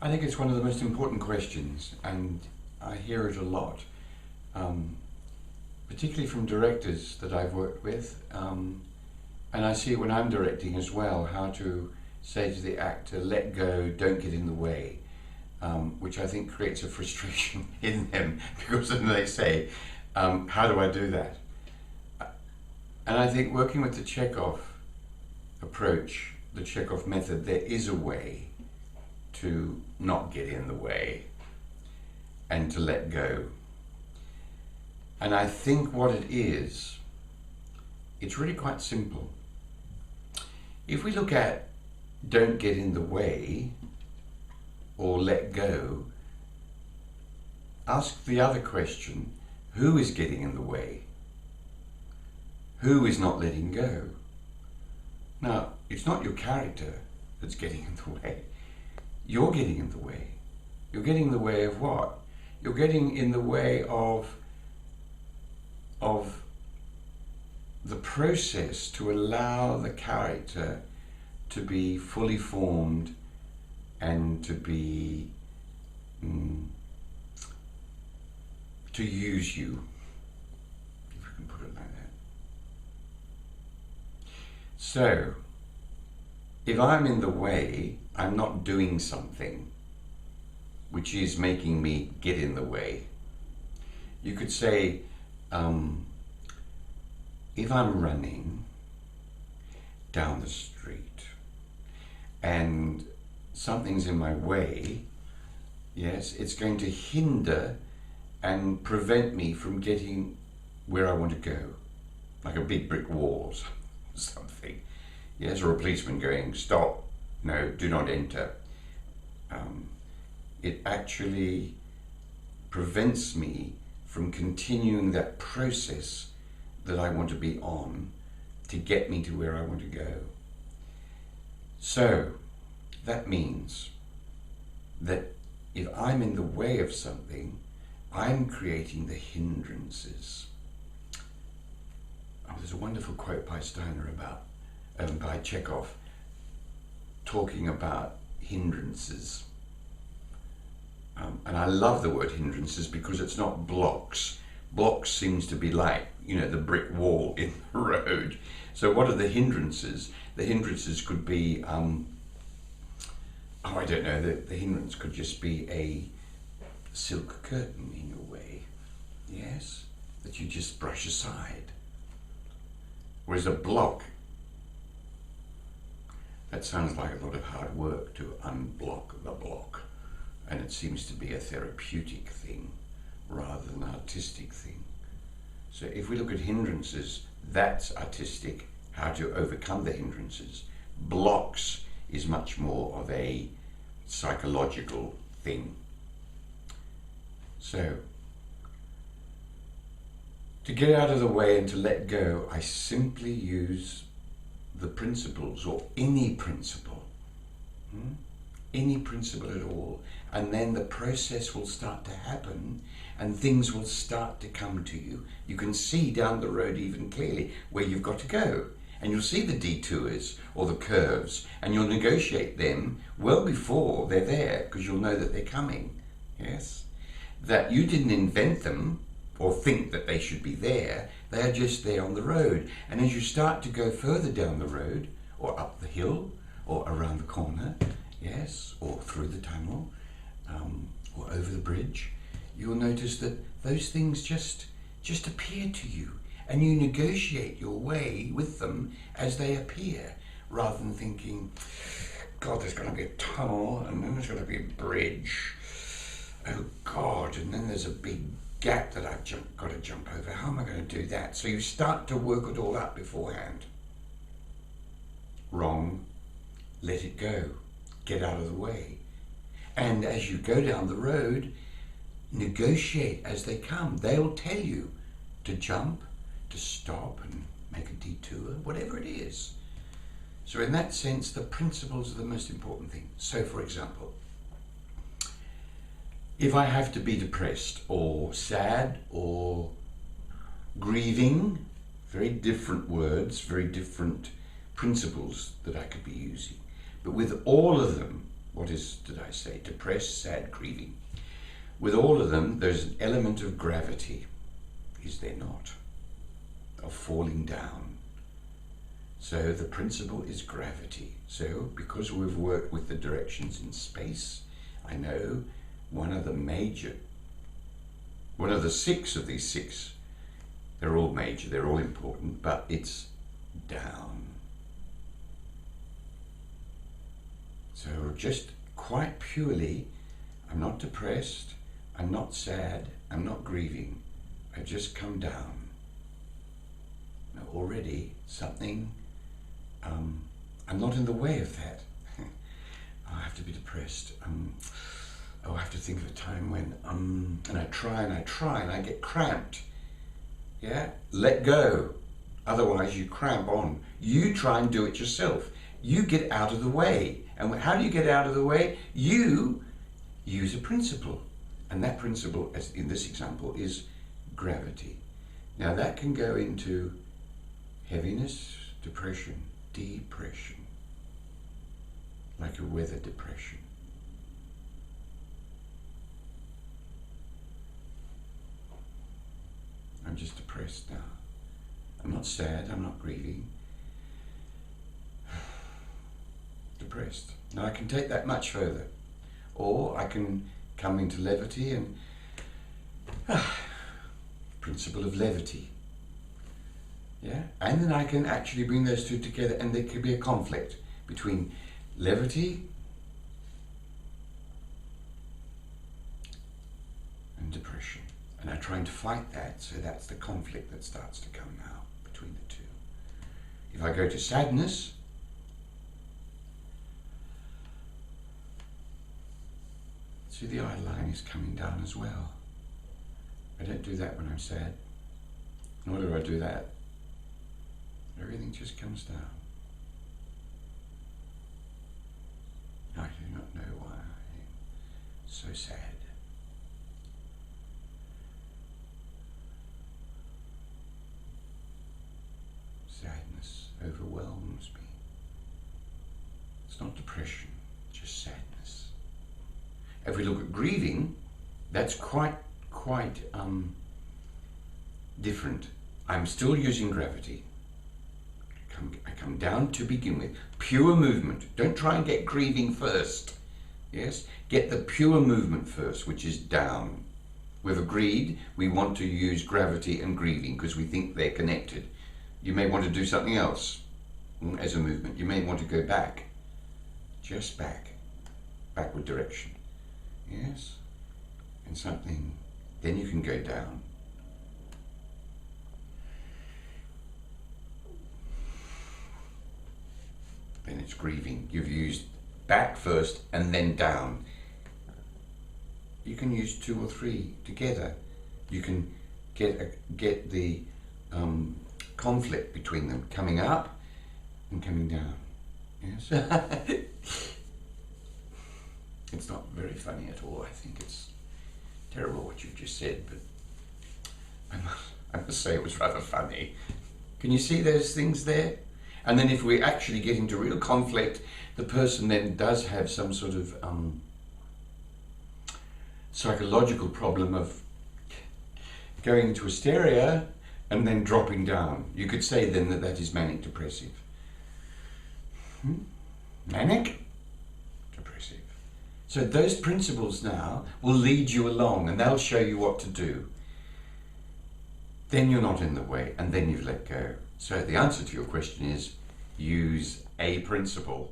I think it's one of the most important questions, and I hear it a lot, particularly from directors that I've worked with, and I see it when I'm directing as well, how to say to the actor, let go, don't get in the way, which I think creates a frustration in them, because then they say, how do I do that? And I think working with the Chekhov approach, the Chekhov method, there is a way to not get in the way and to let go. And I think what it is, it's really quite simple. If we look at don't get in the way or let go, ask the other question, who is getting in the way? Who is not letting go? Now, it's not your character that's getting in the way. You're getting in the way. You're getting in the way of what? You're getting in the way of the process to allow the character to be fully formed and to be to use you, if we can put it like that. So, if I'm in the way, I'm not doing something which is making me get in the way. You could say, if I'm running down the street and something's in my way, yes, it's going to hinder and prevent me from getting where I want to go, like a big brick wall or something. Yes, or a policeman going, stop, no, do not enter. It actually prevents me from continuing that process that I want to be on to get me to where I want to go. So that means that if I'm in the way of something, I'm creating the hindrances. Oh, there's a wonderful quote by Steiner about, by Chekhov, talking about hindrances. And I love the word hindrances because it's not blocks. Blocks seems to be like, the brick wall in the road. So what are the hindrances? The hindrances could be, I don't know, the hindrance could just be a silk curtain in your way, yes, that you just brush aside. Whereas a block, that sounds like a lot of hard work to unblock the block, and it seems to be a therapeutic thing rather than an artistic thing. So if we look at hindrances, that's artistic, how to overcome the hindrances. Blocks is much more of a psychological thing. So, to get out of the way and to let go, I simply use the principles, or any principle, any principle at all, and then the process will start to happen and things will start to come to you. You can see down the road even clearly where you've got to go, and you'll see the detours or the curves, and you'll negotiate them well before they're there, because you'll know that they're coming, yes? That you didn't invent them or think that they should be there, they are just there on the road. And as you start to go further down the road, or up the hill, or around the corner, yes, or through the tunnel, or over the bridge, you'll notice that those things just appear to you, and you negotiate your way with them as they appear, rather than thinking, God, there's going to be a tunnel, and then there's going to be a bridge, oh God, and then there's a big gap that I've got to jump over. How am I going to do that? So you start to work it all out beforehand. Wrong. Let it go. Get out of the way. And as you go down the road, negotiate as they come. They'll tell you to jump, to stop and make a detour, whatever it is. So in that sense, the principles are the most important thing. So for example, if I have to be depressed or sad or grieving, very different words, very different principles that I could be using. But with all of them, did I say? Depressed, sad, grieving. With all of them, there's an element of gravity, is there not? Of falling down. So the principle is gravity. So because we've worked with the directions in space, I know one of the 6 of these 6, they're all major, they're all important, but it's down. So just quite purely, I'm not depressed, I'm not sad, I'm not grieving, I just come down. Now already something, I'm not in the way of that. I have to be depressed. I have to think of a time when, and I try and I get cramped. Yeah, let go. Otherwise you cramp on. You try and do it yourself. You get out of the way. And how do you get out of the way? You use a principle. And that principle, as in this example, is gravity. Now that can go into heaviness, depression, depression, like a weather depression. I'm just depressed now. I'm not sad, I'm not grieving. Depressed. Now I can take that much further. Or I can come into levity and principle of levity. Yeah? And then I can actually bring those two together, and there could be a conflict between levity and depression. And I'm trying to fight that, so that's the conflict that starts to come now between the two. If I go to sadness, see, the eye line is coming down as well. I don't do that when I'm sad, nor do I do that. Everything just comes down. I do not know why I am so sad. Sadness overwhelms me. It's not depression, just sadness. If we look at grieving, that's quite different. I'm still using gravity. I come down to begin with. Pure movement. Don't try and get grieving first. Yes? Get the pure movement first, which is down. We've agreed we want to use gravity and grieving because we think they're connected. You may want to do something else as a movement. You may want to go back. Just back. Backward direction. Yes? And something. Then you can go down. Then it's grieving. You've used back first and then down. You can use 2 or 3 together. You can get the conflict between them coming up and coming down. Yes. It's not very funny at all. I think it's terrible what you've just said, but I must say it was rather funny. Can you see those things there? And then if we actually get into real conflict, the person then does have some sort of psychological problem of going into hysteria and then dropping down. You could say then that that is manic depressive. Manic depressive. So those principles now will lead you along and they'll show you what to do. Then you're not in the way and then you've let go. So the answer to your question is use a principle.